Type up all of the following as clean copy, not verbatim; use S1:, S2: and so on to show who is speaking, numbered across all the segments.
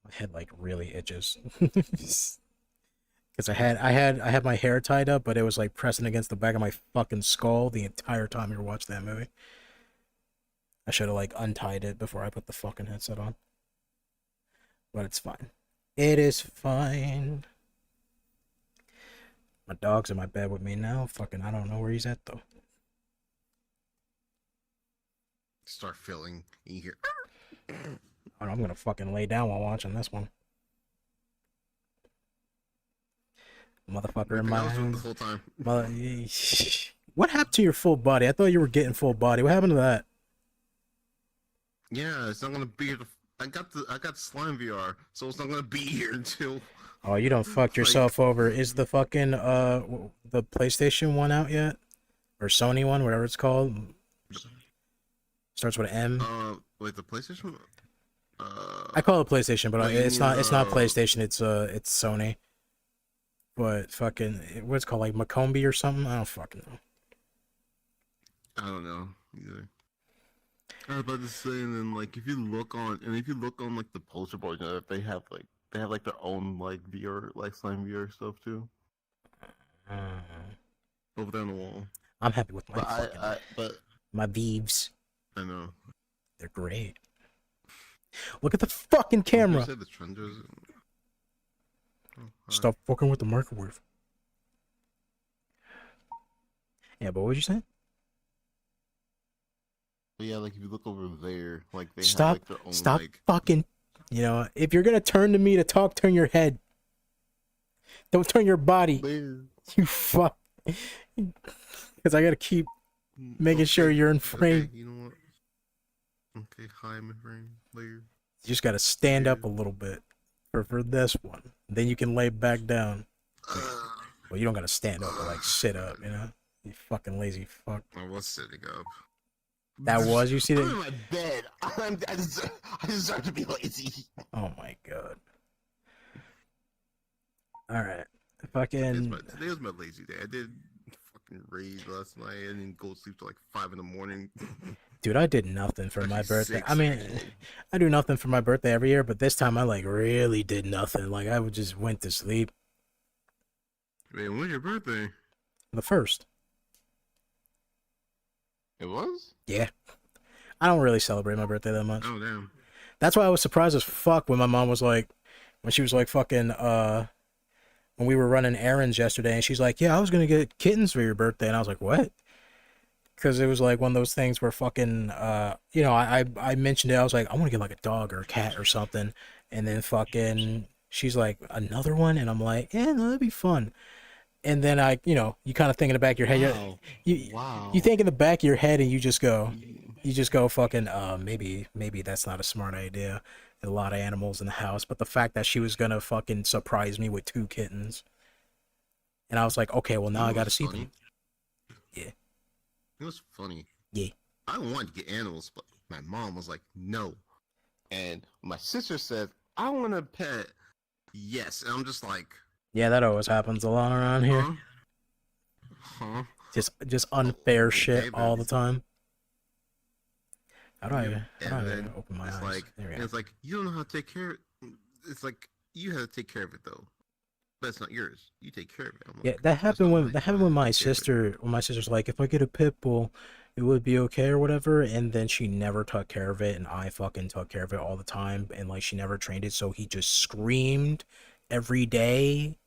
S1: My head like really itches. Because I had my hair tied up, but it was like pressing against the back of my fucking skull the entire time you were watching that movie. I should have like untied it before I put the fucking headset on. But it's fine. It is fine. My dog's in my bed with me now. Fucking, I don't know where he's at though.
S2: Start feeling. You hear.
S1: I'm gonna fucking lay down while watching this one. Motherfucker in my
S2: the whole time.
S1: What happened to your full body? I thought you were getting full body. What happened to that?
S2: Yeah, it's not gonna be here. I got Slime VR, so it's not gonna be here until.
S1: Oh, you don't fuck yourself over. Is the fucking the PlayStation one out yet? Or Sony one, whatever it's called? Starts with an M.
S2: Wait, the PlayStation.
S1: I call it PlayStation, but it's not. It's not PlayStation. It's Sony. But fucking, what's it called, like Macombi or something? I don't fucking know.
S2: I don't know either. I was about to say, and then like if you look on like the poster board, you know, they have like their own like VR, like Slime VR stuff too. Over there on the wall.
S1: I'm happy with my my Vives.
S2: I know.
S1: They're great. Look at the fucking camera.
S2: You said the trend is...
S1: Stop fucking with the microwave. Yeah, but what was you saying?
S2: Yeah, like if you look over there, like they
S1: stop,
S2: have like their own
S1: stop
S2: like...
S1: fucking. You know, if you're gonna turn to me to talk, turn your head. Don't turn your body.
S2: Layer.
S1: You fuck. Because I gotta keep making sure you're in frame.
S2: Okay, you know what? Okay, hi, I'm in frame. Layer.
S1: You just gotta stand up a little bit for this one. Then you can lay back down. Well, you don't gotta stand up, but like sit up, you know? You fucking lazy fuck.
S2: I was sitting up.
S1: That was, you see that?
S2: I'm in my bed. I deserve to be lazy.
S1: Oh my god. Alright. Fucking...
S2: Today was my lazy day. I did fucking raid last night and then go to sleep till like 5 in the morning.
S1: Dude, I did nothing for my birthday.
S2: 6,
S1: I mean,
S2: actually.
S1: I do nothing for my birthday every year, but this time I like really did nothing. Like I just went to sleep.
S2: Wait, when was your birthday?
S1: The first.
S2: It was?
S1: Yeah. I don't really celebrate my birthday that much.
S2: Oh, damn.
S1: That's why I was surprised as fuck when my mom was like, when she was like fucking, when we were running errands yesterday, and she's like, yeah, I was gonna get kittens for your birthday, and I was like, what? Because it was like one of those things where fucking, you know, I mentioned it, I was like, I want to get like a dog or a cat or something, and then fucking, she's like, another one? And I'm like, yeah, no, that'd be fun. And then you know, you kind of think in the back of your head,
S2: Wow.
S1: you think in the back of your head, and you just go fucking, maybe that's not a smart idea. There's a lot of animals in the house, but the fact that she was gonna fucking surprise me with 2 kittens, and I was like, okay, well now I gotta see them. Yeah.
S2: It was funny.
S1: Yeah.
S2: I wanted to get animals, but my mom was like, no. And my sister said, I want a pet. Yes. And I'm just like...
S1: Yeah, that always happens a lot around here.
S2: Huh?
S1: Just unfair shit all the time. How do I
S2: then
S1: open my
S2: it's
S1: eyes?
S2: like,
S1: There we
S2: and
S1: go.
S2: it's like, you don't know how to take care of it. It's like, you have to take care of it, though. But it's not yours. You take care of it. I'm
S1: Yeah,
S2: like,
S1: that
S2: "That's
S1: happened
S2: not
S1: when
S2: mine.
S1: that happened
S2: I
S1: with my
S2: take care of it."
S1: sister. When my sister's like, if I get a pit bull, it would be okay or whatever. And then she never took care of it, and I fucking took care of it all the time. And like she never trained it, so he just screamed every day,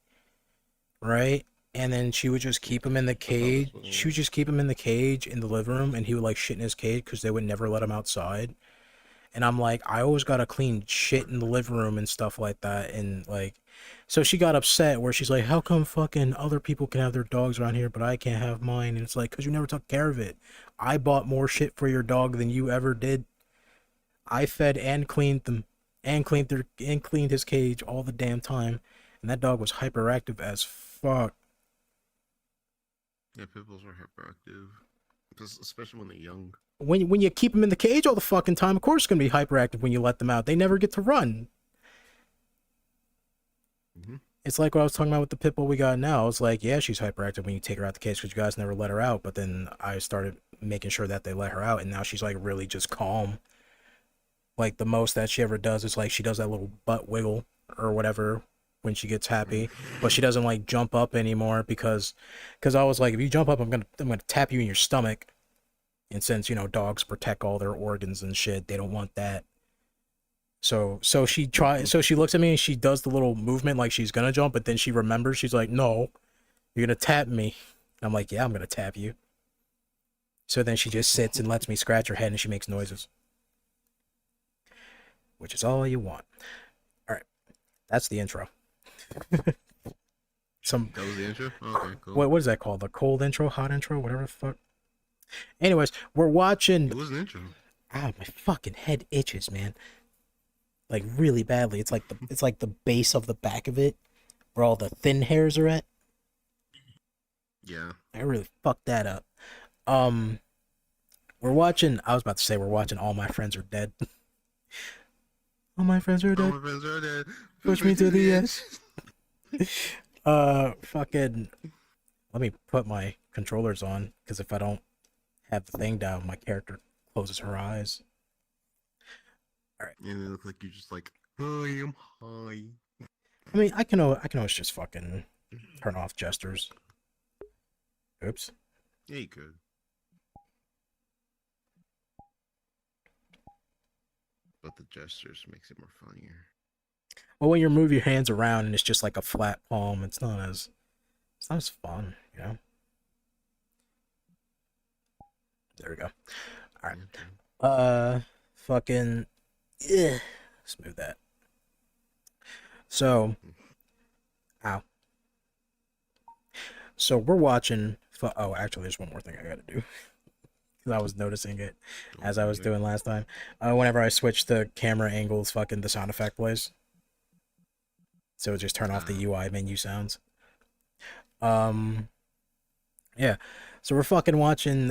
S1: right? And then she would just keep him in the cage. She would just keep him in the cage in the living room, and he would like shit in his cage because they would never let him outside. And I'm like, I always gotta clean shit in the living room and stuff like that. And like, so she got upset where she's like, how come fucking other people can have their dogs around here, but I can't have mine? And it's like, because you never took care of it. I bought more shit for your dog than you ever did. I fed and cleaned them and cleaned his cage all the damn time. And that dog was hyperactive as fuck.
S2: Yeah, pit bulls are hyperactive. Especially when they're young.
S1: When you keep them in the cage all the fucking time, of course it's gonna be hyperactive when you let them out. They never get to run.
S2: Mm-hmm.
S1: It's like what I was talking about with the pit bull we got now. It's like, yeah, she's hyperactive when you take her out the cage because you guys never let her out. But then I started making sure that they let her out, and now she's like really just calm. Like the most that she ever does is like she does that little butt wiggle or whatever when she gets happy, but she doesn't like jump up anymore because I was like, if you jump up, I'm gonna tap you in your stomach. And since dogs protect all their organs and shit, they don't want that. So she looks at me and she does the little movement like she's gonna jump, but then she remembers. She's like, "No, you're gonna tap me." And I'm like, "Yeah, I'm gonna tap you." So then she just sits and lets me scratch her head and she makes noises, which is all you want. All right, that's the intro. Some
S2: That was the intro. Okay, cool.
S1: what is that called? The cold intro, hot intro, whatever the fuck. Anyways, we're watching.
S2: It was an intro.
S1: Ah, my fucking head itches, man. Like really badly. It's like the base of the back of it, where all the thin hairs are at.
S2: Yeah.
S1: I really fucked that up. Um, we're watching. I was about to say we're watching All My Friends Are Dead. All my friends are
S2: All
S1: dead.
S2: my friends are dead.
S1: Push me to the edge. Fucking. Let me put my controllers on, because if I don't have the thing down, my character closes her eyes. All right.
S2: And it looks like you're just like, I am high.
S1: I mean, I can always just fucking turn off gestures. Oops.
S2: Yeah, you could. But the gestures makes it more funnier.
S1: Well, when you move your hands around and it's just like a flat palm, it's not as fun, you know. There we go. All right. Fucking. Smooth that. So, ow. So we're watching. Oh, actually, there's one more thing I gotta do. Because I was noticing it as I was doing last time. Whenever I switch the camera angles, fucking the sound effect plays. So just turn off the UI menu sounds. Yeah. So we're fucking watching.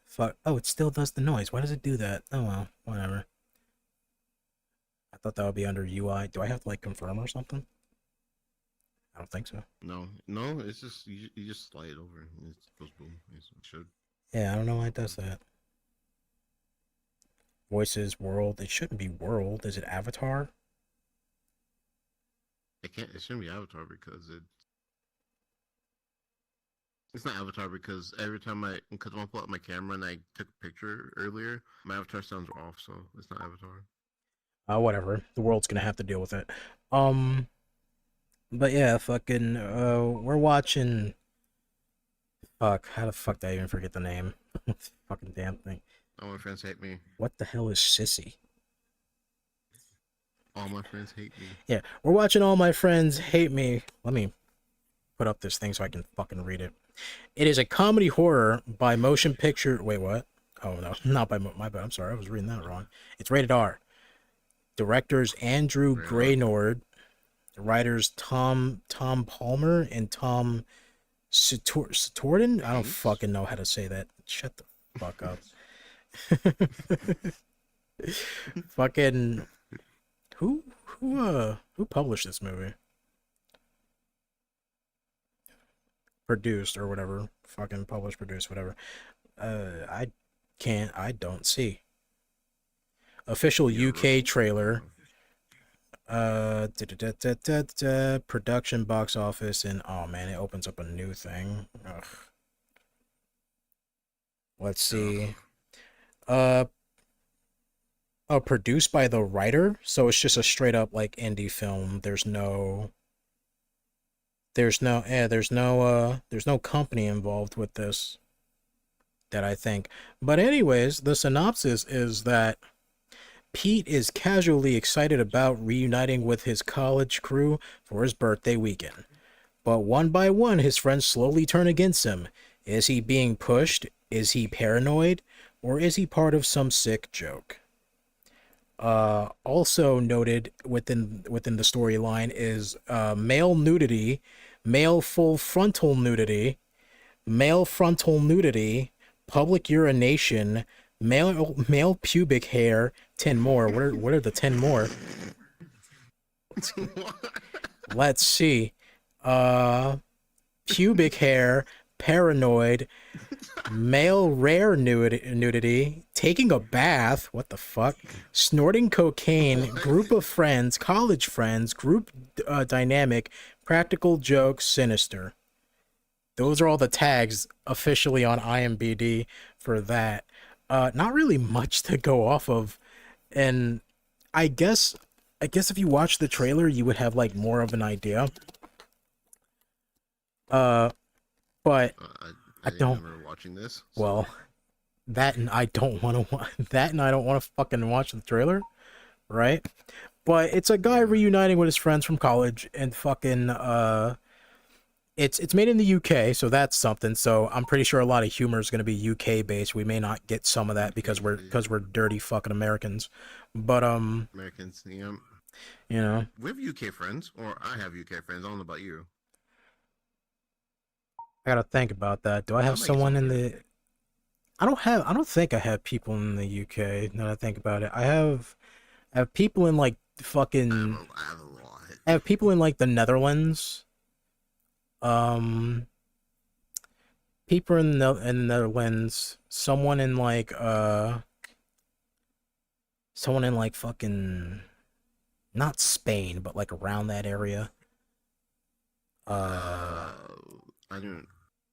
S1: Fuck. Oh, it still does the noise. Why does it do that? Oh well, whatever. I thought that would be under UI. Do I have to like confirm or something? I don't think so.
S2: No, it's just you just slide it over and it goes boom. It should.
S1: Yeah, I don't know why it does that. Voices, world. It shouldn't be world. Is it avatar?
S2: It shouldn't be Avatar because it's not Avatar because every time because when I pull out my camera and I took a picture earlier, my avatar sounds off, so it's not Avatar.
S1: Whatever. The world's gonna have to deal with it. But yeah, fucking. We're watching. Fuck. How the fuck did I even forget the name? Fucking damn thing.
S2: All my friends hate me.
S1: What the hell is Sissy?
S2: All my friends hate me.
S1: Yeah, we're watching All My Friends Hate Me. Let me put up this thing so I can fucking read it. It is a comedy horror by motion picture. Wait, what? Oh no, not by my bad. I'm sorry, I was reading that wrong. It's rated R. Directors Andrew Gaynord. Writers Tom Palmer and Tom Stourton. I don't fucking know how to say that. Shut the fuck up. Fucking who published this movie? Produced or whatever. Fucking published, produced, whatever. I don't see. Official UK trailer. Production, box office, and oh man, it opens up a new thing. Ugh. Let's see. Produced by the writer, so it's just a straight up like indie film. There's no company involved with this that I think. But anyways, the synopsis is that Pete is casually excited about reuniting with his college crew for his birthday weekend. But one by one, his friends slowly turn against him. Is he being pushed? Is he paranoid? Or is he part of some sick joke? Also noted within the storyline is male nudity, male full frontal nudity, male frontal nudity, public urination, male pubic hair, 10 more. What are the 10 more? Let's see. Pubic hair, paranoid, male rare nudity, taking a bath, what the fuck, snorting cocaine,
S2: What?
S1: group of friends, college friends, group dynamic, practical joke, sinister. Those are all the tags officially on IMDb for that. Not really much to go off of, and I guess I guess if you watch the trailer, you would have like more of an idea. Uh, but
S2: I
S1: I
S2: didn't
S1: don't.
S2: remember watching this. So
S1: Well, that and I don't want to. That and I don't want to fucking watch the trailer, right? But it's a guy
S2: yeah,
S1: reuniting with his friends from college, and fucking it's made in the UK, so that's something. So I'm pretty sure a lot of humor is going to be UK based. We may not get some of that because
S2: UK
S1: we're dirty fucking Americans. But
S2: Americans. Yeah,
S1: you know,
S2: we have UK friends, or I have UK friends. I don't know about you.
S1: I gotta think about that. Do I have
S2: I might get
S1: someone
S2: some
S1: in
S2: later.
S1: the? I don't think I have people in the UK. Now that I think about it, I have people in like fucking.
S2: I have a lot.
S1: I have people in like the Netherlands. Um, people in the Netherlands. Someone in like fucking not Spain, but like around that area. Uh,
S2: Uh, I don't.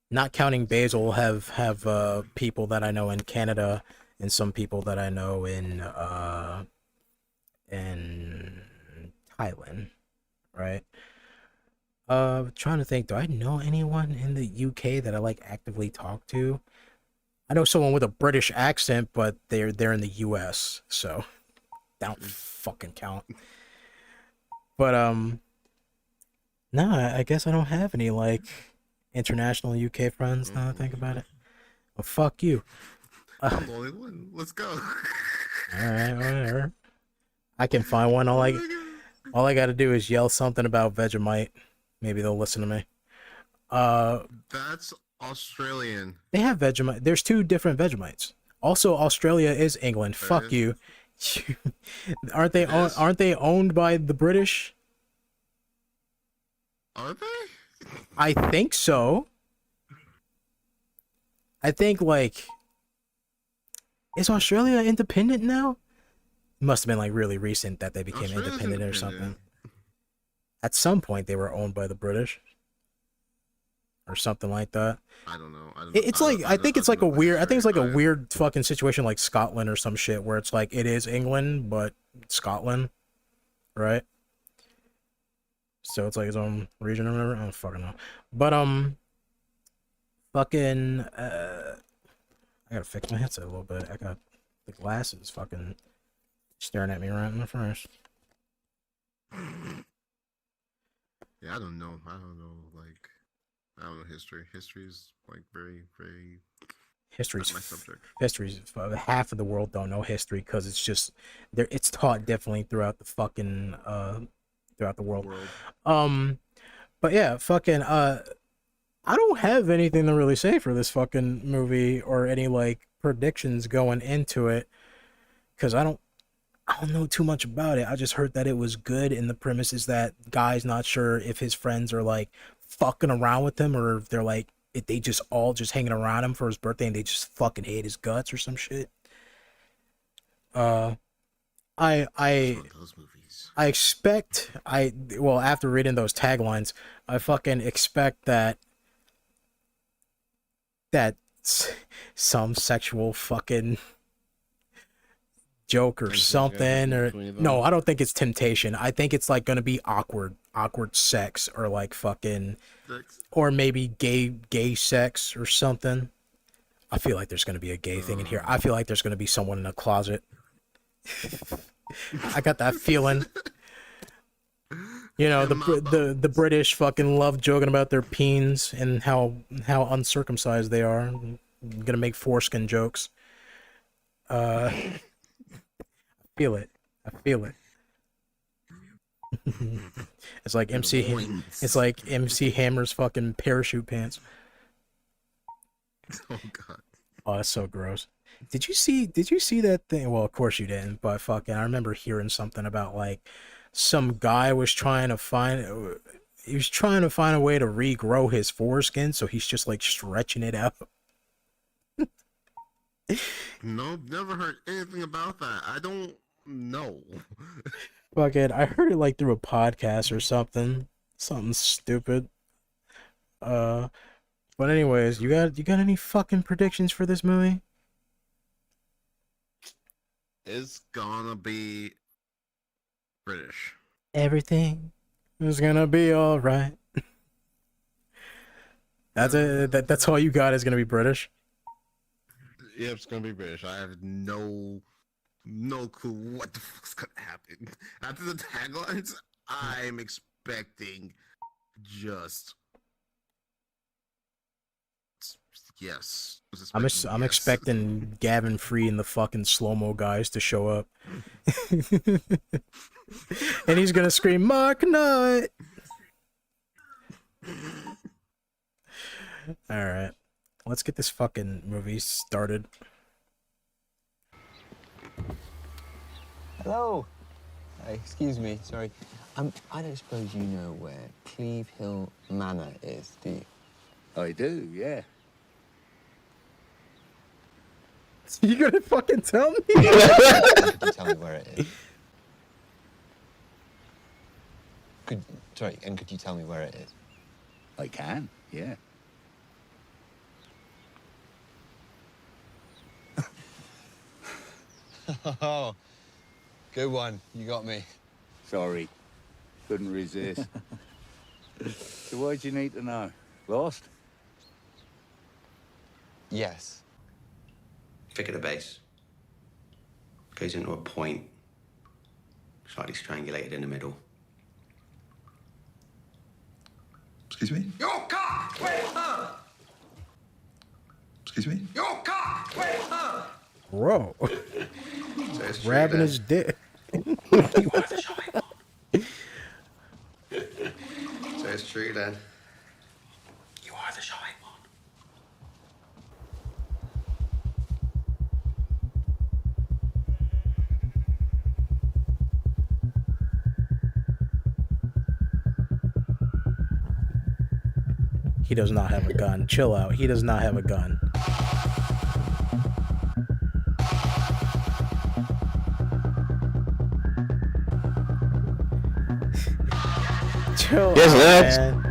S1: Not counting Basil, have people that I know in Canada and some people that I know in Thailand, right? Trying to think, do I know anyone in the UK that I like actively talk to? I know someone with a British accent, but they're in the US, so that don't fucking count. But no, I guess I don't have any like international UK friends now that I think about it. Well, fuck you.
S2: I'm the only one. Let's go.
S1: Alright, whatever. I can find one.
S2: Oh my god.
S1: All I gotta do is yell something about Vegemite. Maybe they'll listen to me. Uh
S2: That's Australian.
S1: they have Vegemite. There's two different Vegemites. Also, Australia is England.
S2: There
S1: Fuck
S2: is.
S1: you.
S2: It is.
S1: Aren't they owned by the British?
S2: Are they?
S1: I think so. I think like is Australia independent now? It must have been like really recent that they became
S2: Australia's
S1: independent or something.
S2: independent.
S1: At some point they were owned by the British or something like that.
S2: I don't know. I don't know.
S1: It's like
S2: I don't know the
S1: I think
S2: history.
S1: it's like a weird fucking situation like Scotland or some shit where it's like it is England but Scotland, right? So it's like its own region or whatever. I don't fucking know. But fucking I gotta fix my headset a little bit. I got the glasses fucking staring at me right in the face.
S2: Yeah, I don't know. I don't know. Like, I don't know history. History is like very, very
S1: History's
S2: not my subject.
S1: history's half of the world don't know history because it's just there. It's taught differently throughout the fucking throughout the world.
S2: World.
S1: Um, but yeah, fucking I don't have anything to really say for this fucking movie or any like predictions going into it because I don't know too much about it. I just heard that it was good, and the premise is that guy's not sure if his friends are like fucking around with him or if they're like if they just all just hanging around him for his birthday and they just fucking hate his guts or some shit. Uh, I
S2: It's
S1: I
S2: one of those movies.
S1: I expect well after reading those taglines, I fucking expect that some sexual fucking joke or
S2: Temptation gonna
S1: something
S2: happen
S1: or
S2: between
S1: no,
S2: them.
S1: I don't think it's temptation. I think it's like gonna be awkward sex or like fucking
S2: Six.
S1: or maybe gay sex or something. I feel like there's gonna be a gay thing in here. I feel like there's gonna be someone in a closet. I got that feeling. You know,
S2: In my
S1: the
S2: bones.
S1: British fucking love joking about their peens and how uncircumcised they are. I'm gonna make foreskin jokes. I feel it. I feel it. It's like
S2: In the
S1: It's
S2: loins.
S1: like MC Hammer's fucking parachute pants.
S2: Oh god.
S1: Oh, that's so gross. Did you see that thing? Well, of course you didn't, but fucking I remember hearing something about like some guy was trying to find he was trying to find a way to regrow his foreskin, so he's just like stretching it out.
S2: Nope, never heard anything about that. I don't know.
S1: Fucking, I heard it like through a podcast or something stupid. Uh, but anyways, you got any fucking predictions for this movie?
S2: It's gonna be British.
S1: Everything is gonna be all right. That's it. That's all you got is gonna be British.
S2: Yeah, it's gonna be British. I have no clue what the fuck's gonna happen. After the taglines, I'm expecting just yes.
S1: I'm expecting Gavin Free and the fucking slow-mo guys to show up. And he's gonna scream, Mark Knight! Alright. Let's get this fucking movie started.
S3: Hello. Excuse me, sorry. I don't suppose you know where Cleve Hill Manor is, do you?
S4: I do, yeah.
S1: You gonna fucking tell me?
S3: Could you tell me where it is? Could you tell me where it is?
S4: I can, yeah.
S3: Oh, good one. You got me.
S4: Sorry. Couldn't resist. So why'd you need to know? Lost?
S3: Yes.
S5: Pick of the base. Goes into a point. Slightly strangulated in the middle.
S6: Excuse me?
S5: Your cock! Wait,
S6: Excuse me?
S5: Your cock! Wait,
S1: Bro.
S5: So it's true
S1: Grabbing
S5: then.
S1: his dick.
S5: You are the shy one. So it's true then. You are the shy one.
S1: He does not have a gun. Chill out. He does not have a gun. Chill
S7: Yes,
S1: out,
S7: Lex.
S1: man.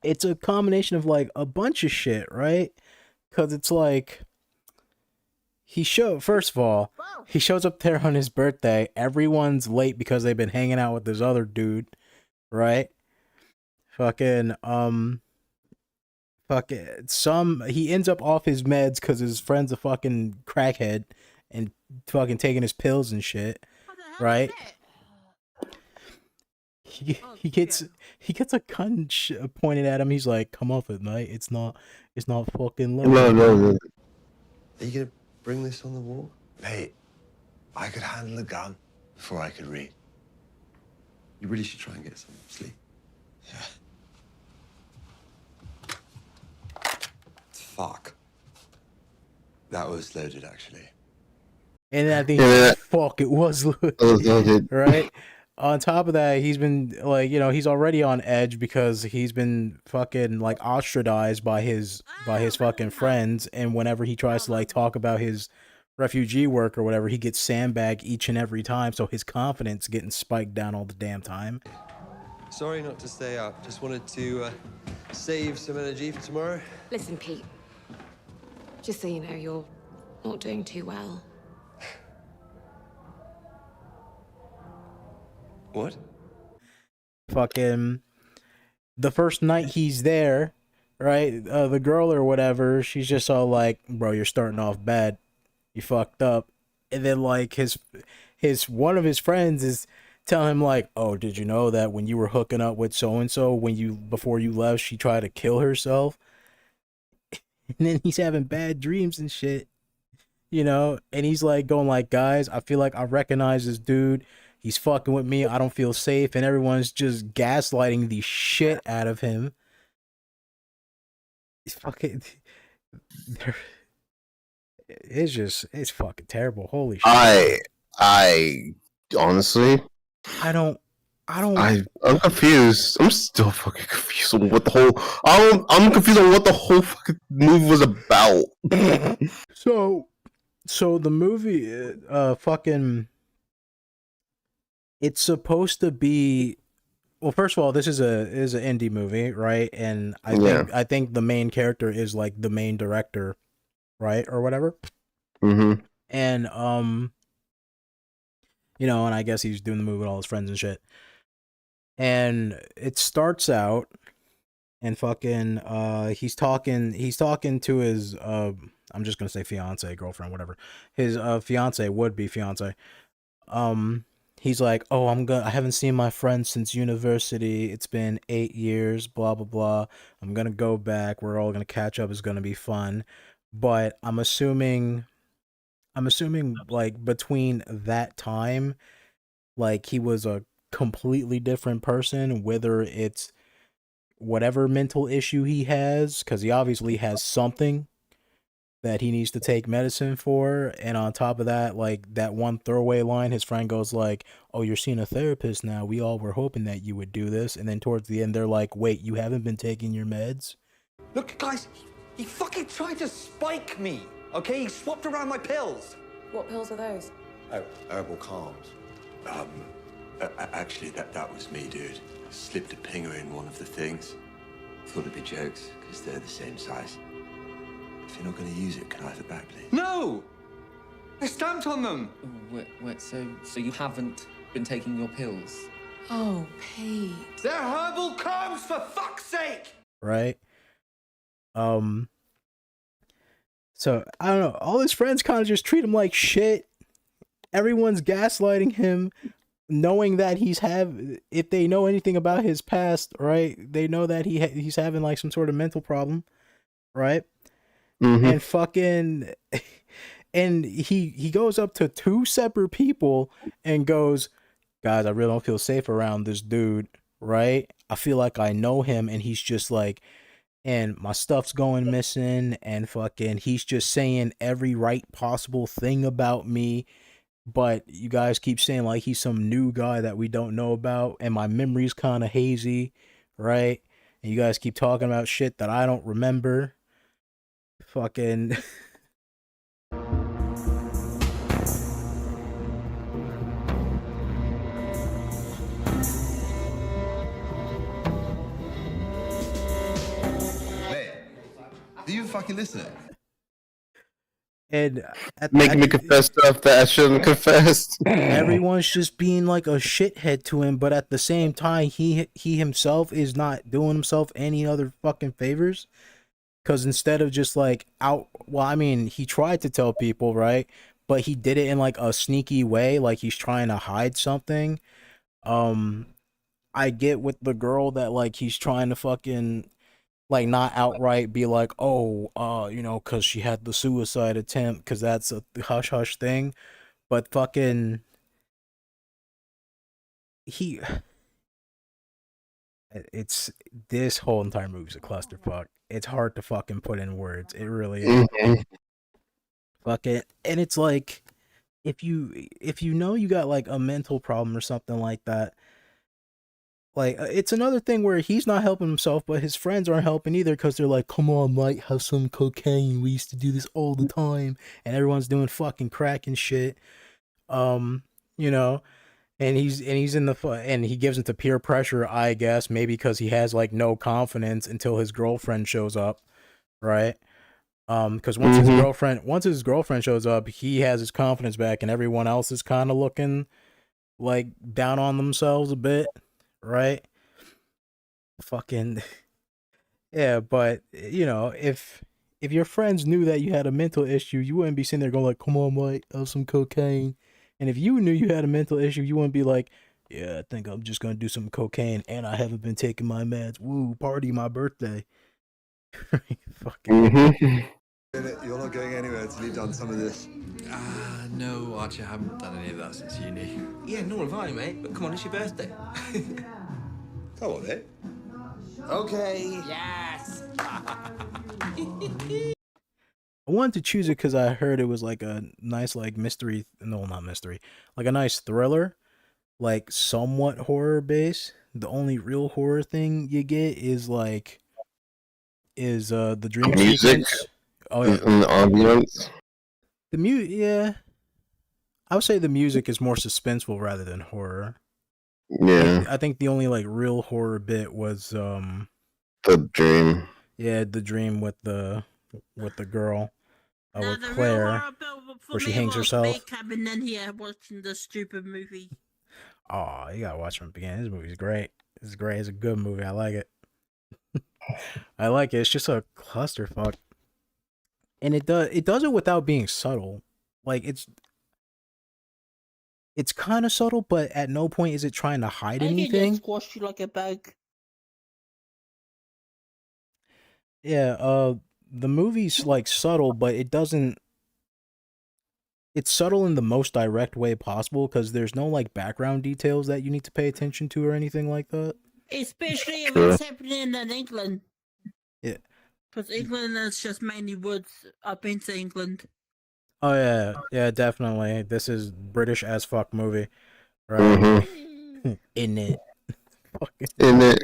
S1: It's a combination of like a bunch of shit, right? Because it's like first of all, he shows up there on his birthday. Everyone's late because they've been hanging out with this other dude, right? Fucking he ends up off his meds because his friend's a fucking crackhead and fucking taking his pills and shit, right? He gets a gun pointed at him. He's like, "Come off it, mate. It's not fucking loaded."
S7: No.
S6: Are you gonna bring this on the wall? Mate, I could handle a gun before I could read. You really should try and get some sleep. Yeah. Fuck. That was loaded, actually.
S1: And I think, fuck, it was
S7: Loaded.
S1: right. On top of that, he's been like, he's already on edge because he's been fucking like ostracized by his fucking friends, and whenever he tries to like talk about his refugee work or whatever, he gets sandbagged each and every time, so his confidence getting spiked down all the damn time.
S6: Sorry not to stay up. Just wanted to save some energy for tomorrow.
S8: Listen, Pete. Just so you know, you're not doing too well.
S6: What?
S1: Fucking the first night he's there, right? The girl or whatever, she's just all like, "Bro, you're starting off bad. You fucked up." And then like his one of his friends is tell him like, oh, did you know that when you were hooking up with so and so, before you left, she tried to kill herself, and then he's having bad dreams and shit, and he's like going like, guys, I feel like I recognize this dude. He's fucking with me. I don't feel safe, and everyone's just gaslighting the shit out of him. It's fucking. It's fucking terrible. Holy shit.
S6: I honestly,
S1: I'm
S6: I'm confused. I'm still fucking confused on what the whole. I'm confused on what the whole fucking movie was about.
S1: So the movie, fucking, it's supposed to be. Well, first of all, this is an indie movie, right? And I think the main character is like the main director, right, or whatever.
S6: Mm-hmm.
S1: And and I guess he's doing the movie with all his friends and shit. And it starts out, and fucking, he's talking to his I'm just gonna say fiance, girlfriend, whatever, his fiance, would be fiance. He's like, oh, I haven't seen my friend since university. It's been 8 years, blah blah blah. I'm gonna go back. We're all gonna catch up. It's gonna be fun. But I'm assuming like between that time, like he was a completely different person, whether it's whatever mental issue he has, because he obviously has something that he needs to take medicine for. And on top of that, like that one throwaway line, his friend goes like, oh, you're seeing a therapist now. We all were hoping that you would do this. And then towards the end, they're like, wait, you haven't been taking your meds?
S3: Look, guys, he fucking tried to spike me, okay? He swapped around my pills.
S8: What pills are those?
S6: Oh, herbal calms. Actually, that was me, dude. I slipped a pinger in one of the things. Thought it'd be jokes, because they're the same size. If you're not going to use it, can I have it back, please?
S3: No! I stamped on them.
S7: Wait, so you haven't been taking your pills?
S8: Oh, Pete.
S3: They're herbal calms, for fuck's sake!
S1: Right? So, I don't know. All his friends kind of just treat him like shit. Everyone's gaslighting him, knowing that if they know anything about his past, right, they know that he's having like some sort of mental problem, right? Mm-hmm. And fucking, and he goes up to 2 separate people and goes, guys, I really don't feel safe around this dude, right? I feel like I know him, and he's just like, and my stuff's going missing, and fucking, he's just saying every right possible thing about me. But you guys keep saying like he's some new guy that we don't know about, and my memory's kind of hazy, right? And you guys keep talking about shit that I don't remember. Fucking.
S6: Wait, do you fucking listen?
S1: And
S6: make me confess stuff that I shouldn't confess.
S1: Everyone's just being like a shithead to him, but at the same time, he himself is not doing himself any other fucking favors. Because instead of just like he tried to tell people, right? But he did it in like a sneaky way, like he's trying to hide something. I get with the girl that like he's trying to fucking like not outright be like, oh, because she had the suicide attempt, because that's a hush hush thing. But fucking it's this whole entire movie's a clusterfuck. It's hard to fucking put in words. It really is. Mm-hmm. Fuck it. And it's like, if you know you got like a mental problem or something like that, like it's another thing where he's not helping himself, but his friends aren't helping either, because they're like, come on, Mike, have some cocaine. We used to do this all the time, and everyone's doing fucking crack and shit. And he's in and he gives into peer pressure, I guess, maybe because he has like no confidence until his girlfriend shows up, right? Because once his girlfriend shows up, he has his confidence back, and everyone else is kind of looking like down on themselves a bit, right? Fucking yeah, but if your friends knew that you had a mental issue, you wouldn't be sitting there going like, come on, Mike, have some cocaine. And if you knew you had a mental issue, you wouldn't be like, Yeah, I think I'm just gonna do some cocaine, and I haven't been taking my meds. Woo, party my birthday. Fucking.
S6: You're not going anywhere until you've done some of this.
S9: No, Archie, I haven't done any of that since uni.
S7: Yeah, nor have I, mate. But come on, it's your birthday.
S6: Come on, then.
S7: Okay. Yes.
S1: I wanted to choose it because I heard it was like a nice, like mystery. No, not mystery. Like a nice thriller, like somewhat horror based. The only real horror thing you get is the dream
S2: Music
S1: sequence. Oh yeah,
S2: and the ambience.
S1: yeah. I would say the music is more suspenseful rather than horror.
S2: Yeah,
S1: I think the only like real horror bit was
S2: the dream.
S1: yeah, the dream with the girl with Claire where she hangs herself.
S10: Me coming in here watching this stupid movie.
S1: Oh, you gotta watch from the beginning. This movie's great. It's great. It's a good movie. I like it. I like it. It's just a clusterfuck, and it does it without being subtle. Like it's kind of subtle, but at no point is it trying to hide
S10: I can
S1: anything.
S10: just squash you like a bug.
S1: Yeah. The movie's like subtle, but it doesn't. It's subtle in the most direct way possible because there's no like background details that you need to pay attention to or anything like that.
S10: Especially if it's happening in England.
S1: Yeah.
S10: Because England is just mainly woods. I've been to England.
S1: Oh yeah, definitely. This is British as fuck movie, right?
S2: Mm-hmm.
S1: In it.
S2: In it.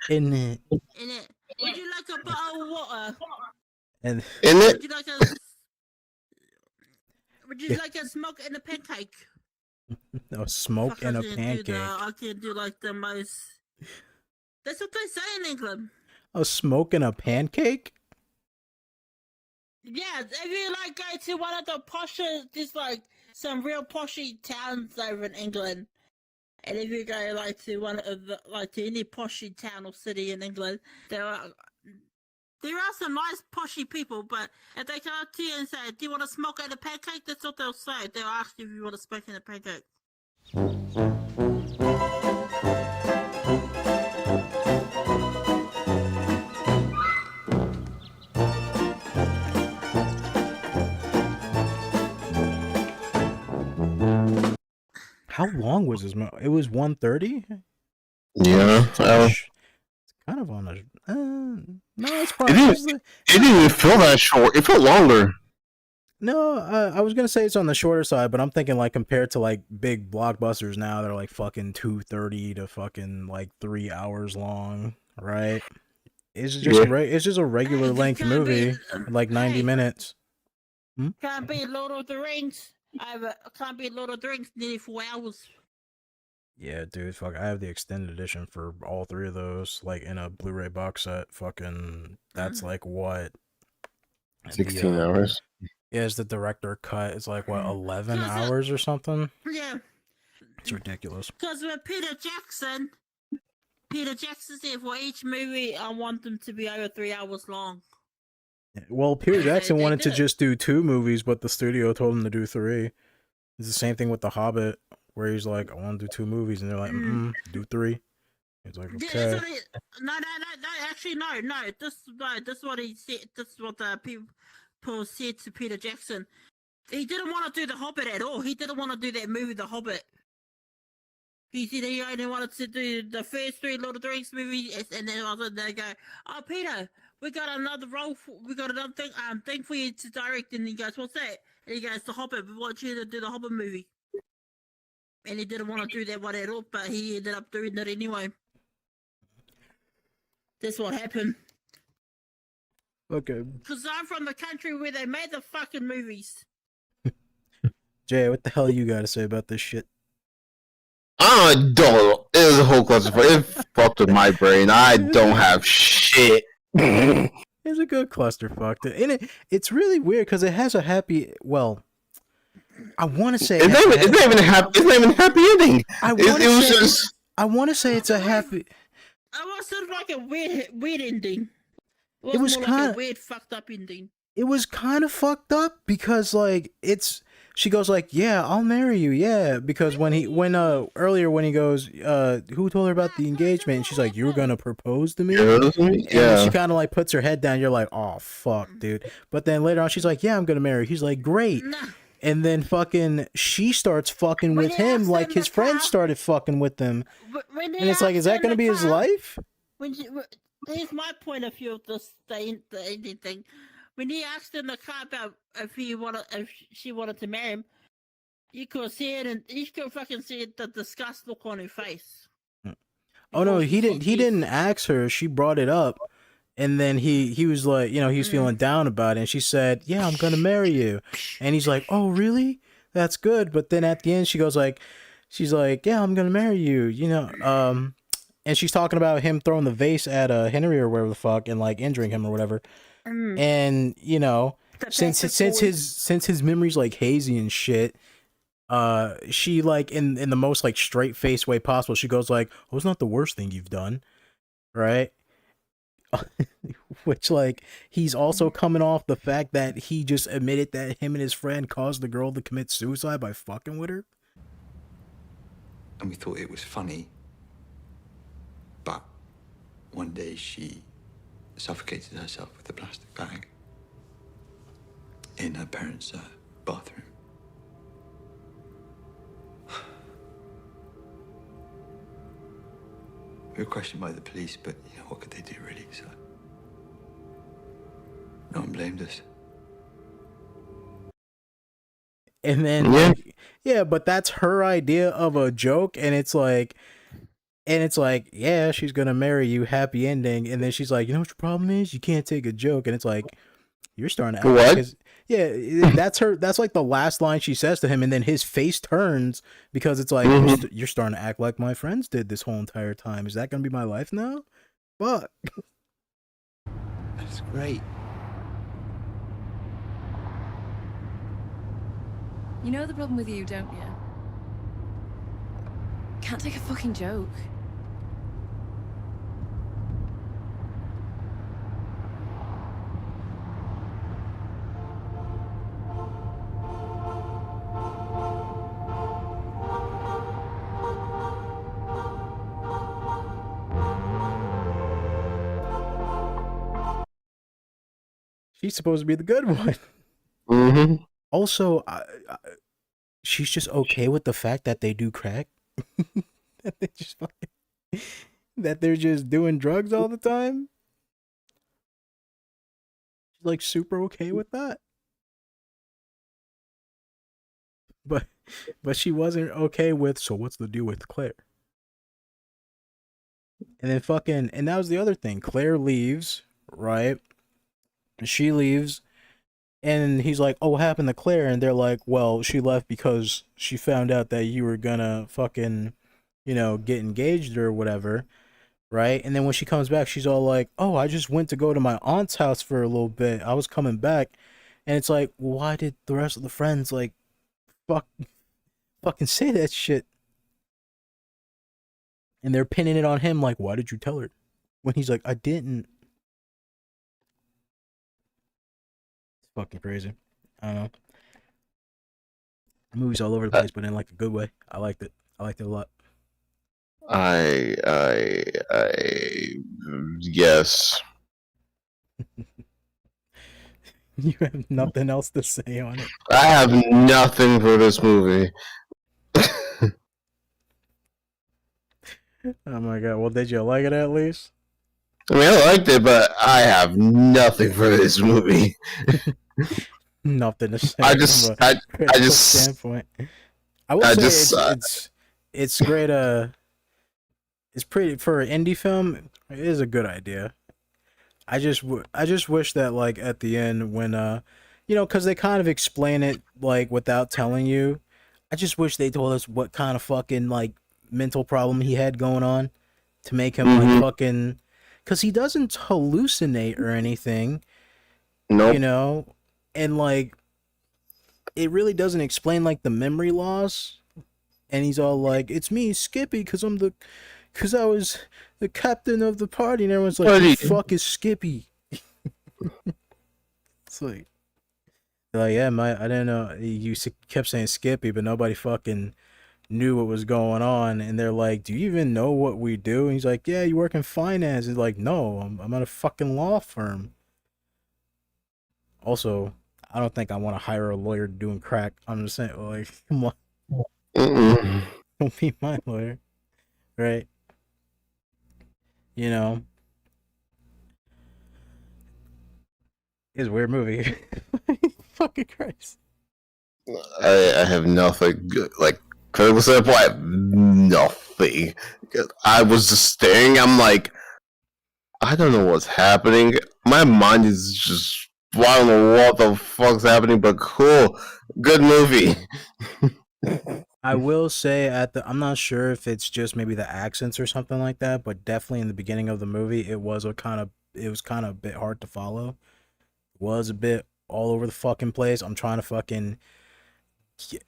S1: In it.
S10: In it. Would you like a bottle of water?
S1: And
S2: in it.
S10: Would you like a smoke and a pancake?
S1: No, smoke and a pancake.
S10: I can do like the most. That's what they say in England.
S1: A smoke and a pancake?
S10: Yeah, if you like go to one of the posher, just like some real poshy towns over in England, and if you go like to one of the to any poshy town or city in England, there are some nice poshy people, but if they come up to you and say, "Do you want to smoke and a pancake?" That's what they'll say. They'll ask you if you want to smoke and a pancake.
S1: How long was this movie? It was 1:30?
S2: Yeah.
S1: It's kind of on the. No, it's probably.
S2: It didn't even feel that short. It felt longer.
S1: No, I was gonna say it's on the shorter side, but I'm thinking like compared to like big blockbusters now, they're like fucking 2:30 to fucking like 3 hours long, right? It's just it's just a regular length movie, like 90 minutes.
S10: Can't be Lord of the Rings. Can't be Lord of the Rings. Nearly 4 hours.
S1: Yeah, dude, fuck. I have the extended edition for all three of those, like in a Blu-ray box set. Fucking, that's like what?
S2: 16 hours.
S1: Yeah, it's the director cut. It's like what, 11 hours or something?
S10: Yeah.
S1: It's ridiculous.
S10: Because with Peter Jackson said for each movie, I want them to be over 3 hours long.
S1: Well, Peter Jackson wanted to just do 2 movies, but the studio told him to do 3. It's the same thing with The Hobbit, where he's like, I want to do 2 movies, and they're like, do 3. He's like, okay.
S10: No, actually, no. This is what he said. This is what the people said to Peter Jackson. He didn't want to do The Hobbit at all. He didn't want to do that movie, The Hobbit. He said he only wanted to do the first 3 Lord of the Rings movies, and then they go, "Oh, Peter, we got another thing for you to direct." And he goes, "What's that?" And he goes, "The Hobbit. We want you to do the Hobbit movie." And he didn't want to do that one at all, but he ended up doing it anyway. That's what happened.
S1: Okay.
S10: Because I'm from the country where they made the fucking movies.
S1: Jay, what the hell you got to say about this shit?
S2: I don't. It was a whole cluster. It fucked with my brain. I don't have shit.
S1: It's a good clusterfuck. And it's really weird because it has a happy. Well, I want to say
S2: it's not even a happy ending. I
S1: want to say it's a happy.
S10: It was sort of like a weird ending.
S1: It was
S10: more
S1: kind
S10: like a weird fucked up ending.
S1: It was kind of fucked up because like it's she goes like, yeah, I'll marry you, yeah, because earlier when he goes, who told her about the engagement, and she's like, you were gonna propose to me, and then she kind of like puts her head down. You're like, oh fuck, dude. But then later on she's like, yeah, I'm gonna marry you. He's like, great. And then fucking she starts fucking with him like his friends started fucking with them, and it's like, is that gonna be his life?
S10: Here's my point of view of this the ending thing. When he asked in the car about if she wanted to marry him, you could see it, and you could fucking see the disgust look on her face.
S1: Oh no, he didn't ask her. She brought it up, and then he was like, he was feeling down about it, and she said, yeah, I'm gonna marry you, and he's like, oh really? That's good. But then at the end she's like, yeah, I'm gonna marry you, and she's talking about him throwing the vase at Henry or whatever the fuck and like injuring him or whatever. And since his memory's like hazy and shit, she like in the most like straight face way possible, she goes like, oh, it's not the worst thing you've done, right? Which like he's also coming off the fact that he just admitted that him and his friend caused the girl to commit suicide by fucking with her.
S9: And we thought it was funny. But one day she suffocated herself with a plastic bag in her parents' bathroom. We were questioned by the police, but what could they do really? So no one blamed us.
S1: And then yeah, but that's her idea of a joke, and it's like, yeah, she's gonna marry you, happy ending, and then she's like, you know what your problem is? You can't take a joke, and it's like, you're starting to act like yeah, that's like the last line she says to him, and then his face turns because it's like, you're starting to act like my friends did this whole entire time. Is that gonna be my life now? Fuck.
S9: That's great.
S8: You know the problem with you, don't you? Can't take a fucking joke.
S1: She's supposed to be the good one. Also, she's just okay with the fact that they do crack. That they just that they're just doing drugs all the time. She's like super okay with that. But she wasn't okay with, so what's the deal with Claire? And then and that was the other thing. Claire leaves, right? She leaves, and he's like, oh, what happened to Claire? And they're like, well, she left because she found out that you were gonna fucking, get engaged or whatever, right? And then when she comes back, she's all like, oh, I just went to go to my aunt's house for a little bit. I was coming back. And it's like, well, why did the rest of the friends like fucking say that shit? And they're pinning it on him like, why did you tell her? When he's like, I didn't. Fucking crazy. I don't know. The movie's all over the place, but in like a good way. I liked it. I liked it a lot.
S11: Yes.
S1: You have nothing else to say on it.
S11: I have nothing for this movie.
S1: Oh my god. Well, did you like it at least?
S11: I mean, I liked it, but I have nothing for this movie.
S1: Nothing to say.
S11: I just
S1: standpoint. I will say it's great. It's pretty for an indie film. It is a good idea. I just wish that like at the end when because they kind of explain it like without telling you. I just wish they told us what kind of fucking like mental problem he had going on to make him like fucking. Because he doesn't hallucinate or anything.
S11: Nope.
S1: And like, it really doesn't explain like the memory loss. And he's all like, it's me, Skippy, because I was the captain of the party. And everyone's like, who the fuck is Skippy? It's like, Like, yeah, I didn't know kept saying Skippy, but nobody fucking knew what was going on. And they're like, do you even know what we do? And he's like, yeah, you work in finance. He's like, no, I'm at a fucking law firm. Also, I don't think I want to hire a lawyer doing crack. I'm just saying, like, come on. Don't be my lawyer. Right? You know, it's a weird movie. Fucking Christ.
S11: I have nothing good. Like, critical sample, I have nothing. I was just staring. I'm like, I don't know what's happening. My mind is just, I don't know what the fuck's happening, but cool. Good movie.
S1: I will say I'm not sure if it's just maybe the accents or something like that, but definitely in the beginning of the movie, it was kind of a bit hard to follow. It was a bit all over the fucking place. I'm trying to fucking,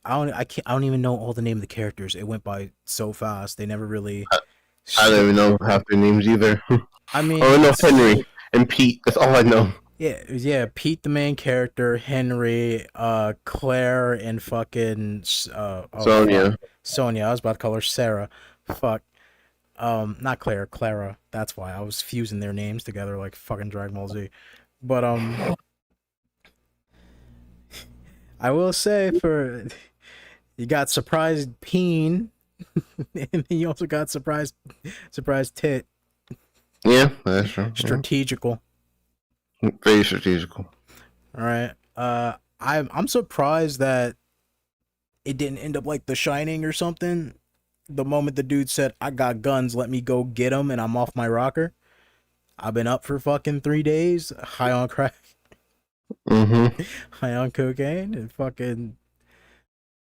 S1: I don't even know all the name of the characters. It went by so fast. They never really.
S11: I don't even know half their names either.
S1: I mean,
S11: oh no, Henry and Pete. That's all I know.
S1: Yeah, Pete, the main character, Henry, Claire, and fucking
S11: Sonia.
S1: Fuck. Sonia. I was about to call her Sarah. Fuck. Not Claire, Clara. That's why I was fusing their names together like fucking Dragon Ball Z. But I will say you got surprised Peen, and then you also got surprised Tit.
S11: Yeah, that's true.
S1: Strategical.
S11: Very strategical.
S1: All right. I'm surprised that it didn't end up like The Shining or something. The moment the dude said, "I got guns, let me go get them," and I'm off my rocker. I've been up for fucking 3 days, high on crack, high on cocaine, and fucking.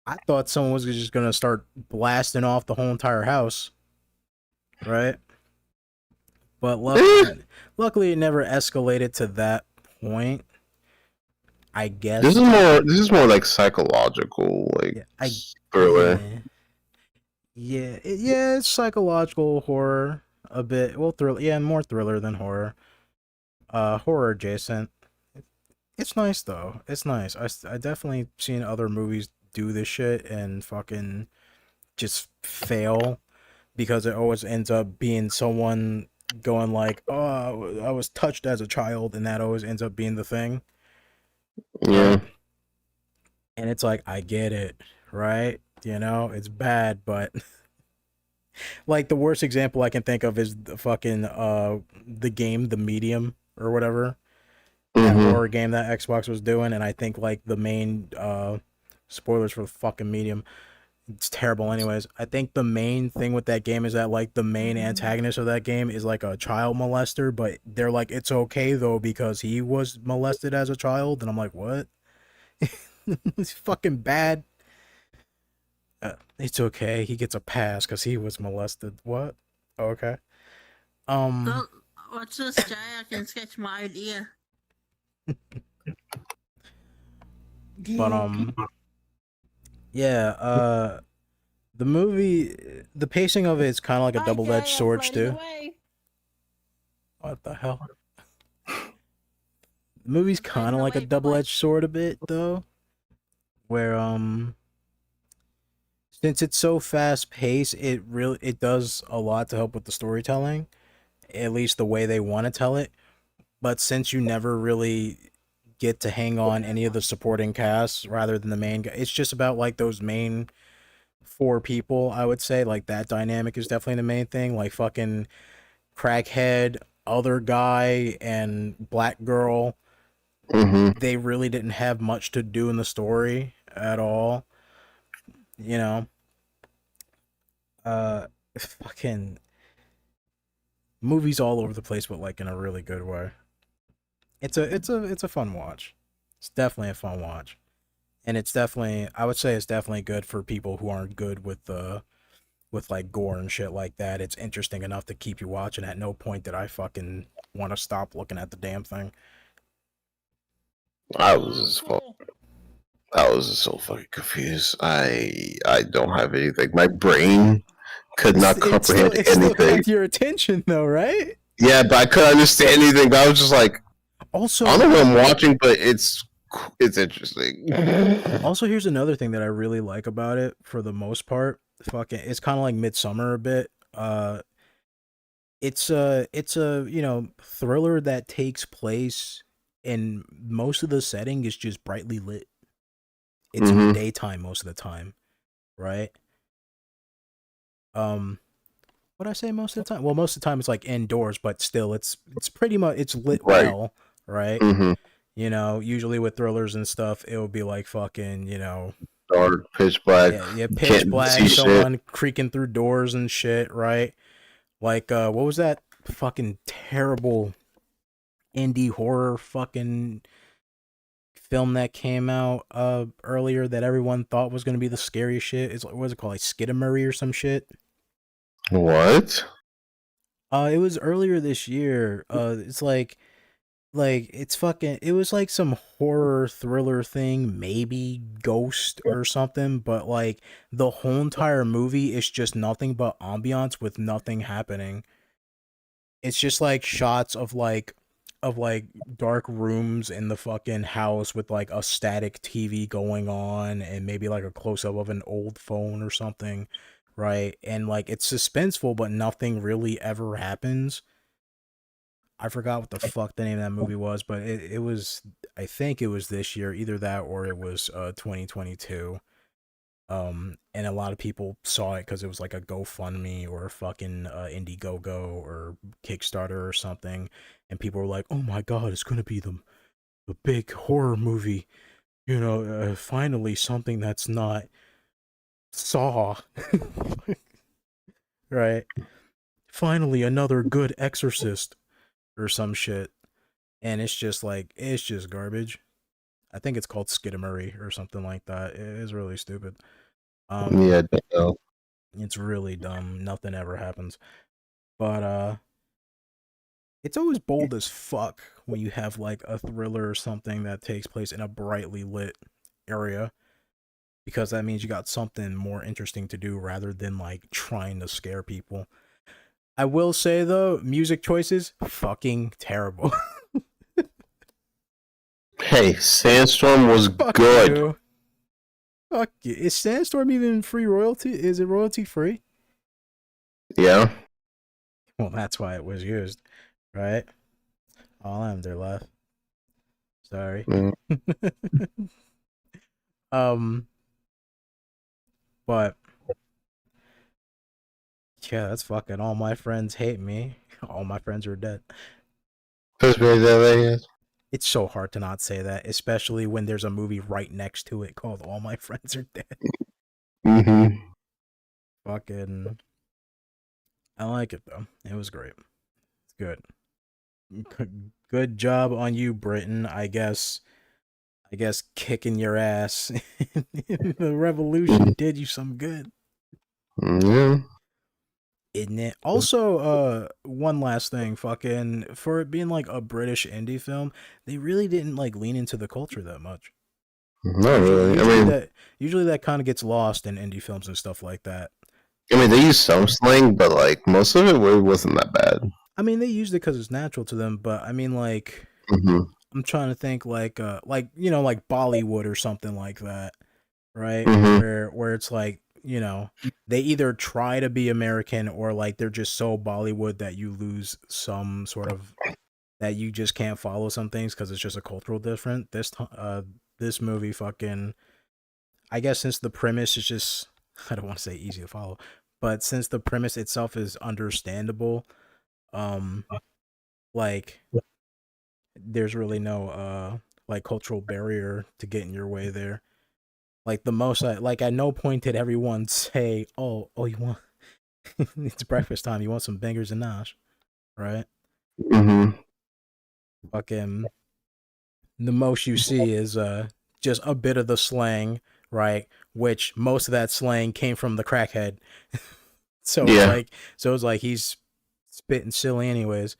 S1: I thought someone was just gonna start blasting off the whole entire house, right? But luckily, it never escalated to that point. I guess
S11: this is more like psychological, like thriller.
S1: Yeah, it's psychological horror a bit. Well, thriller, yeah, more thriller than horror. Horror adjacent. It's nice though. It's nice. I definitely seen other movies do this shit and fucking just fail because it always ends up being someone going like, "Oh, I was touched as a child," and that always ends up being the thing.
S11: Yeah.
S1: And it's like, I get it, right? You know, it's bad, but like the worst example I can think of is the fucking the game The Medium or whatever. That horror game that Xbox was doing, and I think like the main spoilers for the fucking Medium. It's terrible anyways. I think the main thing with that game is that like the main antagonist of that game is like a child molester, but they're like, it's okay though because he was molested as a child, and I'm like, what? It's fucking bad. It's okay. He gets a pass because he was molested. What? Okay.
S10: Watch this, Jay. I can sketch my own ear.
S1: But yeah, the movie, the pacing of it is kind of like a double-edged sword too. What the hell? The movie's kind of like a double-edged sword a bit though, where since it's so fast-paced, it does a lot to help with the storytelling, at least the way they want to tell it. But since you never really get to hang on any of the supporting casts rather than the main guy, it's just about like those main 4 people, I would say. Like that dynamic is definitely the main thing. Like fucking crackhead, other guy, and black girl. They really didn't have much to do in the story at all. You know. Fucking movies all over the place, but like in a really good way. It's a fun watch. It's definitely a fun watch. And it's definitely, I would say it's definitely good for people who aren't good with like gore and shit like that. It's interesting enough to keep you watching. At no point did I fucking want to stop looking at the damn thing.
S11: I was just so fucking confused. I don't have anything. My brain could not comprehend
S1: it
S11: anything.
S1: Still got your attention though, right?
S11: Yeah, but I couldn't understand anything. But I was just like,
S1: also,
S11: I don't know what I'm watching, but it's it's interesting.
S1: Also, here's another thing that I really like about it. For the most part, fucking, it's kind of like Midsummer a bit. It's a thriller that takes place, and most of the setting is just brightly lit. It's in the daytime most of the time, right? What I say most of the time? Well, most of the time it's like indoors, but still, it's pretty much it's lit
S11: Right.
S1: well, right? You know, usually with thrillers and stuff, it would be like fucking,
S11: Dark, pitch black.
S1: yeah, pitch
S11: Can't
S1: black,
S11: see
S1: someone creaking through doors and shit, right? Like, what was that fucking terrible indie horror fucking film that came out earlier that everyone thought was gonna be the scariest shit? It's what was it called, like Skidamurray or some shit?
S11: What?
S1: It was earlier this year. It's like it's fucking. It was like some horror thriller thing, maybe Ghost or something. But like the whole entire movie is just nothing but ambiance with nothing happening. It's just like shots of like dark rooms in the fucking house with like a static TV going on and maybe like a close up of an old phone or something, right? And like it's suspenseful, but nothing really ever happens. I forgot what the fuck the name of that movie was, but it was, I think it was this year, either that or it was 2022. And a lot of people saw it because it was like a GoFundMe or a fucking Indiegogo or Kickstarter or something, and people were like, "Oh my god, it's gonna be the big horror movie, finally something that's not Saw, right? Finally another good Exorcist or some shit." And it's just like it's just garbage. I think it's called Skidamurray or something like that. It is really stupid.
S11: Yeah, I know.
S1: It's really dumb. Nothing ever happens. But it's always bold as fuck when you have like a thriller or something that takes place in a brightly lit area, because that means you got something more interesting to do rather than like trying to scare people. I will say though, music choices fucking terrible.
S11: Hey, Sandstorm was
S1: Fuck
S11: good.
S1: you. Fuck you. Is Sandstorm even free royalty? Is it royalty free?
S11: Yeah.
S1: Well, that's why it was used, right? All I'm there left. Sorry. But yeah, that's fucking all my friends hate me. All my friends are dead. It's so hard to not say that, especially when there's a movie right next to it called All My Friends Are Dead. Fucking, I like it though. It was great. It's good. Good job on you, Britain. I guess kicking your ass in the revolution did you some good.
S11: Yeah.
S1: Isn't it? Also, one last thing, fucking, for it being like a British indie film, they really didn't like lean into the culture that much.
S11: Not really.
S1: Usually that kind of gets lost in indie films and stuff like that.
S11: I mean, they use some slang, but like most of it really wasn't that bad.
S1: I mean, they used it because it's natural to them, but I mean, like, I'm trying to think like like Bollywood or something like that, right? Where it's like, they either try to be American or like they're just so Bollywood that you lose some sort of, that you just can't follow some things because it's just a cultural difference. This movie fucking, I guess since the premise is just, I don't want to say easy to follow, but since the premise itself is understandable, like there's really no like cultural barrier to get in your way there. Like the most, like at no point did everyone say, "Oh, you want it's breakfast time. You want some bangers and nosh," right? Fucking, the most you see is just a bit of the slang, right? Which most of that slang came from the crackhead. So it's like he's spitting silly anyways,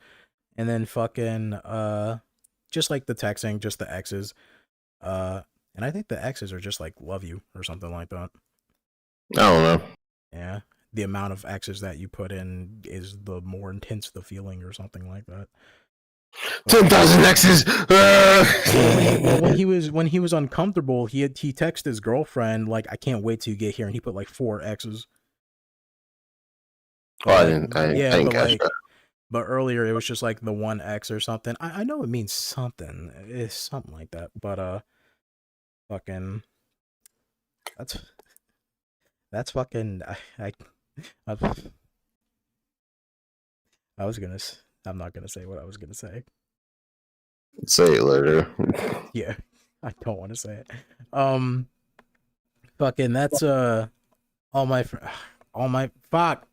S1: and then fucking just like the texting, just the X's, and I think the X's are just like love you or something like that.
S11: I don't know.
S1: Yeah, the amount of X's that you put in is the more intense the feeling or something like that.
S11: 10,000 X's.
S1: When he was uncomfortable, he texted his girlfriend like, "I can't wait till you get here," and he put like 4 X's.
S11: Oh,
S1: Like,
S11: I
S1: yeah,
S11: didn't
S1: but
S11: catch
S1: like,
S11: that.
S1: but earlier it was just like the 1 X or something. I know it means something. It's something like that. But fucking, that's fucking. I, I was gonna. I'm not gonna say what I was gonna say.
S11: Say it later.
S1: Yeah, I don't want to say it. Fucking. That's all my all my fuck.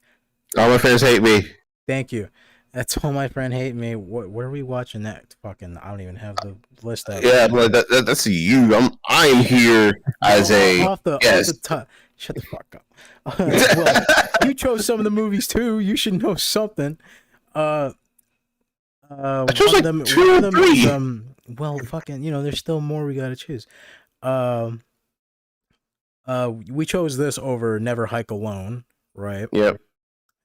S11: All my friends hate me.
S1: Thank you. That's all my friend hate me. Where are we watching that? Fucking, I don't even have the list up.
S11: Yeah, but that's you. I'm here as
S1: off the top. Shut the fuck up. Well, you chose some of the movies too. You should know something.
S11: I chose like 2 or 3.
S1: Well, fucking, there's still more we gotta choose. We chose this over Never Hike Alone, right?
S11: Yep.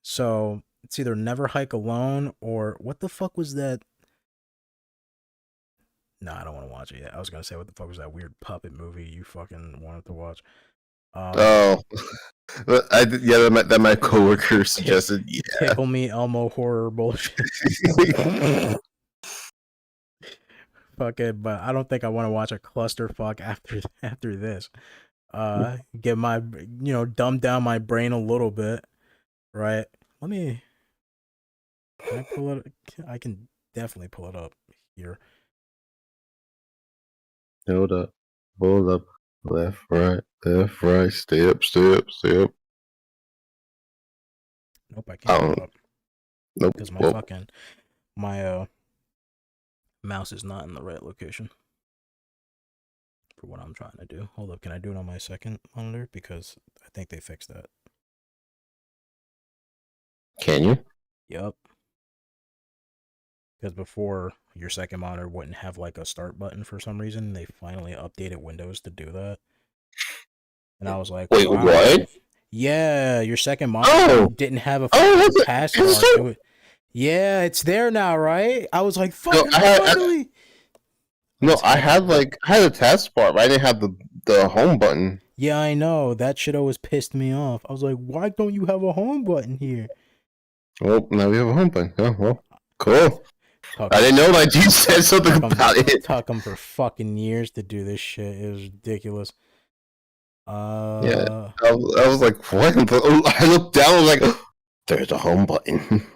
S1: So it's either Never Hike Alone or what the fuck was that? No, I don't want to watch it yet. I was gonna say, what the fuck was that weird puppet movie you fucking wanted to watch?
S11: That my coworker suggested. Yeah.
S1: Tickle Me Elmo horror bullshit. Fuck it, but I don't think I want to watch a clusterfuck after this. Get my dumb down my brain a little bit, right? Let me. Can I pull it? I can definitely pull it up here.
S11: Hold up. Left, right, step.
S1: Nope, I can't pull it up.
S11: Nope.
S1: Because my mouse is not in the right location for what I'm trying to do. Hold up, can I do it on my second monitor? Because I think they fixed that.
S11: Can you?
S1: Yep. Because before, your second monitor wouldn't have like a start button for some reason. They finally updated Windows to do that. And I was like,
S11: wait,
S1: wow.
S11: what?
S1: Yeah, your second monitor didn't have a taskbar. Yeah, it's there now, right? I was like, fucking finally.
S11: I had a taskbar, but I didn't have the home button.
S1: Yeah, I know. That shit always pissed me off. I was like, why don't you have a home button here?
S11: Well, now we have a home button. Oh, well, cool. I didn't know that you said something about it.
S1: Took them for fucking years to do this shit. It was ridiculous.
S11: Yeah, I was like, what? I looked down, I was like, there's a home button.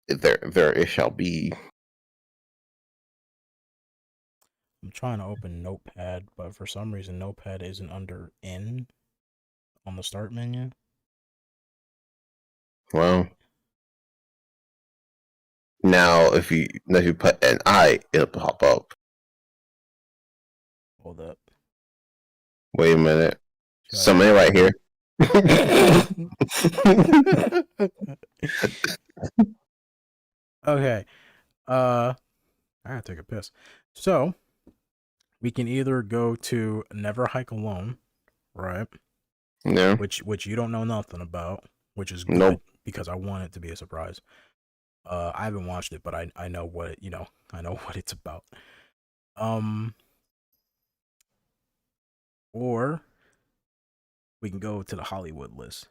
S11: There it shall be.
S1: I'm trying to open Notepad, but for some reason Notepad isn't under N on the start menu.
S11: Wow. Now, if you put an I, it'll pop up.
S1: Hold up.
S11: Wait a minute. Somebody right here.
S1: Okay. I gotta take a piss. So, we can either go to Never Hike Alone, right?
S11: Yeah.
S1: Which you don't know nothing about, which is good because I want it to be a surprise. I haven't watched it, but I know what I know what it's about. Or we can go to the Hollywood list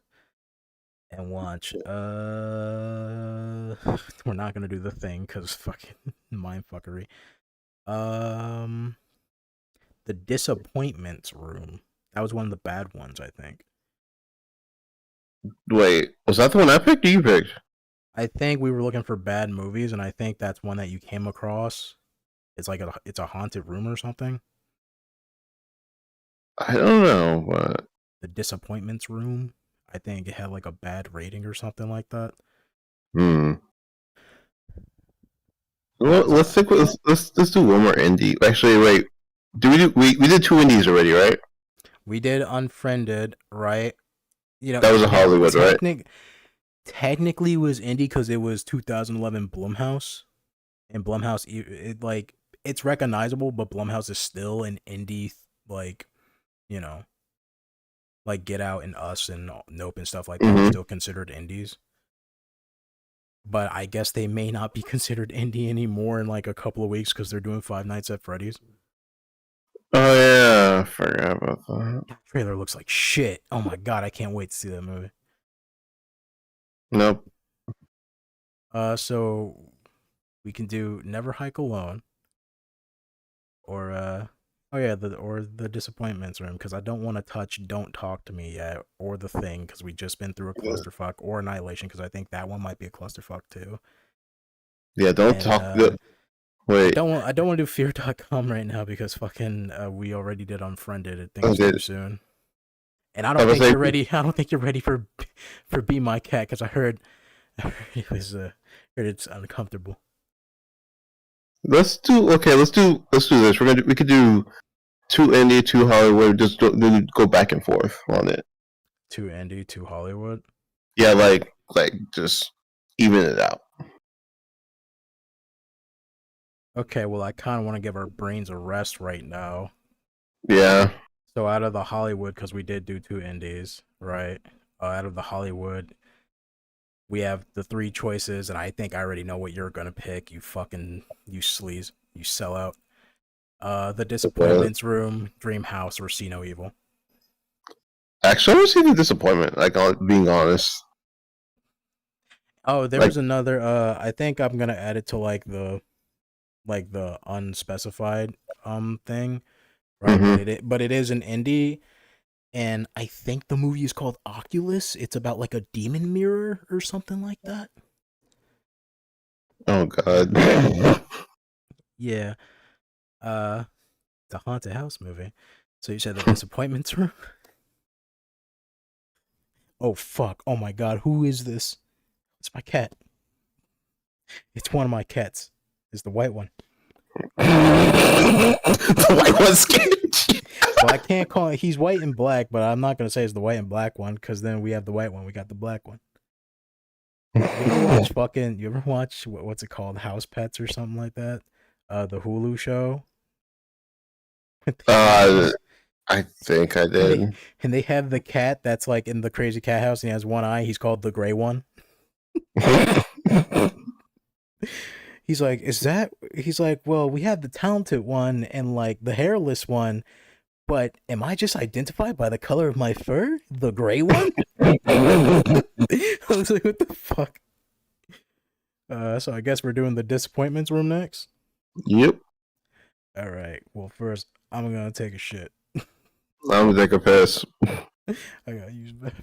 S1: and watch we're not gonna do The Thing because fucking mindfuckery. The Disappointments Room. That was one of the bad ones, I think.
S11: Wait, was that the one I picked or you picked?
S1: I think we were looking for bad movies, and I think that's one that you came across. It's like it's a haunted room or something.
S11: I don't know, but
S1: The Disappointments Room. I think it had like a bad rating or something like that.
S11: Well, let's do one more indie. Actually, wait. We did 2 indies already, right?
S1: We did Unfriended, right?
S11: That was a Hollywood, right?
S1: Technically, it was indie because it was 2011 Blumhouse, and Blumhouse, it's recognizable, but Blumhouse is still an indie, like Get Out and Us and Nope and stuff like that are still considered indies. but I guess they may not be considered indie anymore in like a couple of weeks because they're doing Five Nights at Freddy's.
S11: Oh yeah, I forgot about that.
S1: That trailer looks like shit. Oh my god, I can't wait to see that movie.
S11: Nope.
S1: So we can do Never Hike Alone, or the Disappointments Room, because I don't want to touch Don't Talk to Me yet, or The Thing, because we just been through a clusterfuck, or Annihilation, because I think that one might be a clusterfuck too.
S11: Yeah, don't talk. Wait.
S1: I don't want to do Fear.com right now because fucking we already did Unfriended. I think it's too soon. And I don't think you're ready. I don't think you're ready for Be My Cat, because I heard it was heard it's uncomfortable.
S11: Let's do this. We could do 2 indie, 2 Hollywood. Just go back and forth on it.
S1: 2 indie, 2 Hollywood.
S11: Yeah, like just even it out.
S1: Okay, well, I kind of want to give our brains a rest right now.
S11: Yeah.
S1: So out of the Hollywood, because we did do 2 indies, right? Out of the Hollywood, we have the 3 choices, and I think I already know what you're gonna pick. You sleaze, you sellout. The Disappointments Room, Dream House, or See No Evil.
S11: Actually, I don't see the Disappointment. Like, being honest.
S1: Oh, there was another. I think I'm gonna add it to like the unspecified thing, right?
S11: Mm-hmm.
S1: But it is an indie, and I think the movie is called Oculus. It's about like a demon mirror or something like that.
S11: Oh god.
S1: Yeah. It's a haunted house movie. So you said The Disappointments Room? Oh fuck. Oh my god, who is this? It's my cat. It's one of my cats. It's the white one.
S11: The white one's sketchy.
S1: Well, I can't call it. He's white and black, but I'm not gonna say it's the white and black one, because then we have the white one. We got the black one. You ever watch what's it called? House Pets or something like that? The Hulu show.
S11: I think I did.
S1: And they have the cat that's like in the crazy cat house, and he has one eye. He's called the gray one. He's like, he's like, well, we have the talented one and like the hairless one, but am I just identified by the color of my fur? The gray one? I was like, what the fuck? So I guess we're doing the Disappointments Room next?
S11: Yep.
S1: Alright, well first, I'm gonna take a shit.
S11: I'm gonna take a piss.
S1: I gotta use that.